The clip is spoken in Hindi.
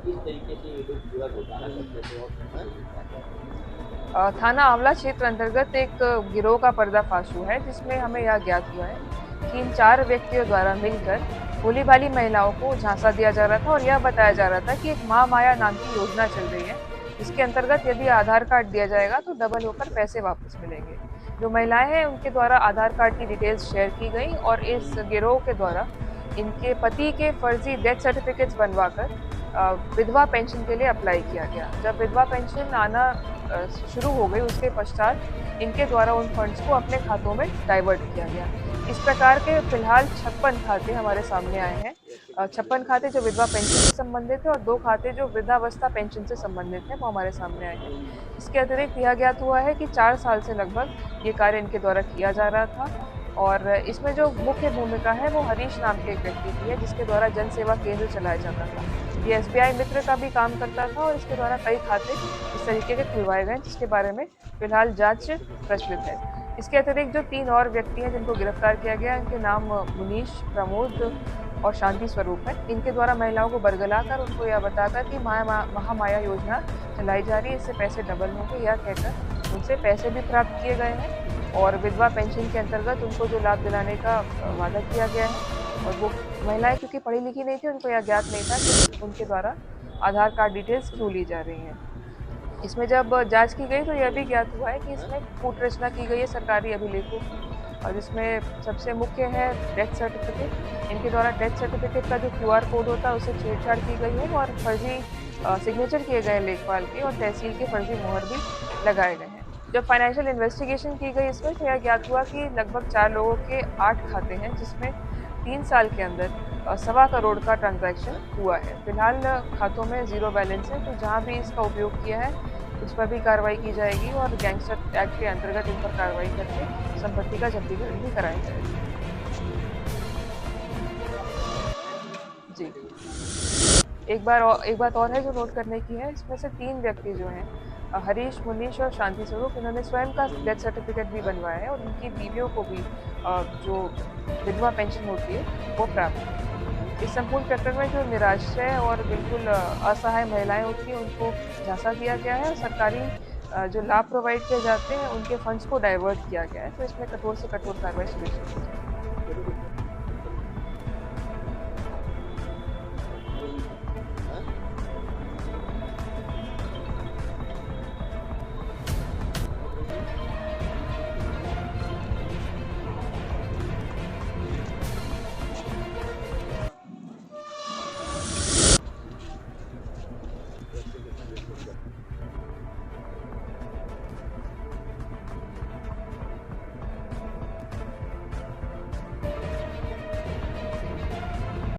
किस तरीके से ये लोग जो है घोटाला करते थे और थाना आंवला क्षेत्र अंतर्गत एक गिरोह का पर्दाफाश हुआ है, जिसमें हमें यह ज्ञात हुआ है कि इन 4 व्यक्तियों द्वारा मिलकर भोली-भाली महिलाओं को झांसा दिया जा रहा था और यह बताया जा रहा था कि एक महामाया नाम की योजना चल रही है, जिसके अंतर्गत यदि आधार कार्ड दिया जाएगा तो डबल होकर पैसे वापस मिलेंगे। जो महिलाएं हैं उनके द्वारा आधार कार्ड की डिटेल्स शेयर की गई और इस गिरोह के द्वारा इनके पति के फर्जी डेथ सर्टिफिकेट्स बनवाकर विधवा पेंशन के लिए अप्लाई किया गया। जब विधवा पेंशन आना शुरू हो गई उसके पश्चात इनके द्वारा उन फंड्स को अपने खातों में डाइवर्ट किया गया। इस प्रकार के फिलहाल 56 खाते हमारे सामने आए हैं। 56 खाते जो विधवा पेंशन से संबंधित है और 2 खाते जो वृद्धावस्था पेंशन से संबंधित है, वो हमारे सामने आए हैं। इसके अतिरिक्त यह ज्ञात हुआ है कि 4 साल से लगभग ये कार्य इनके द्वारा किया जा रहा था और इसमें जो मुख्य भूमिका है वो हरीश नाम के एक व्यक्ति की है, जिसके द्वारा जन सेवा केंद्र चलाया जाता था। ये एसबीआई मित्र का भी काम करता था और इसके द्वारा कई खाते इस तरीके के खुलवाए गए, जिसके बारे में फिलहाल जांच प्रचलित है। इसके अतिरिक्त जो 3 और व्यक्ति हैं जिनको गिरफ्तार किया गया है, इनके नाम मुनीश, प्रमोद और शांति स्वरूप है। इनके द्वारा महिलाओं को बरगलाकर उनको यह बताकर कि महामाया योजना चलाई जा रही है, इससे पैसे डबल होंगे, यह कहकर उनसे पैसे भी प्राप्त किए गए हैं और विधवा पेंशन के अंतर्गत उनको जो लाभ दिलाने का वादा किया गया है। और वो महिलाएं क्योंकि पढ़ी लिखी नहीं थी, उनको यह ज्ञात नहीं था कि उनके द्वारा आधार कार्ड डिटेल्स क्यों ली जा रही हैं। इसमें जब जांच की गई तो यह भी ज्ञात हुआ है कि इसमें कूट रचना की गई है सरकारी अभिलेखों की और जिसमें सबसे मुख्य है डेथ सर्टिफिकेट। इनके द्वारा डेथ सर्टिफिकेट का जो क्यूआर कोड होता है उसे छेड़छाड़ की गई है और फर्जी सिग्नेचर किए गए लेखपाल के और तहसील के फर्जी मोहर भी लगाए गए हैं। जब फाइनेंशियल इन्वेस्टिगेशन की गई इसमें तो यह ज्ञात हुआ कि लगभग 4 लोगों के 8 खाते हैं, जिसमें 3 साल के अंदर 1.25 करोड़ का ट्रांजैक्शन हुआ है। फिलहाल खातों में ज़ीरो बैलेंस है, तो जहाँ भी इसका उपयोग किया है उस पर भी कार्रवाई की जाएगी और गैंगस्टर एक्ट के अंतर्गत इन पर कार्रवाई करके संपत्ति का जब्तीकरण भी कराया जाएगा। जी। एक बात और है जो नोट करने की है, इसमें से 3 व्यक्ति जो हैं हरीश, मुनीश और शांति स्वरूप, इन्होंने स्वयं का डेथ सर्टिफिकेट भी बनवाया है और उनकी बीवियों को भी जो विधवा पेंशन होती है वो प्राप्त है। इस संपूर्ण प्रकरण में जो निराश्रय और बिल्कुल असहाय महिलाएं होती हैं उनको झांसा दिया गया है और सरकारी जो लाभ प्रोवाइड किए जाते हैं उनके फंड्स को डाइवर्ट किया गया है, तो इसमें कठोर से कठोर कार्रवाई सुनिश्चित की जाए।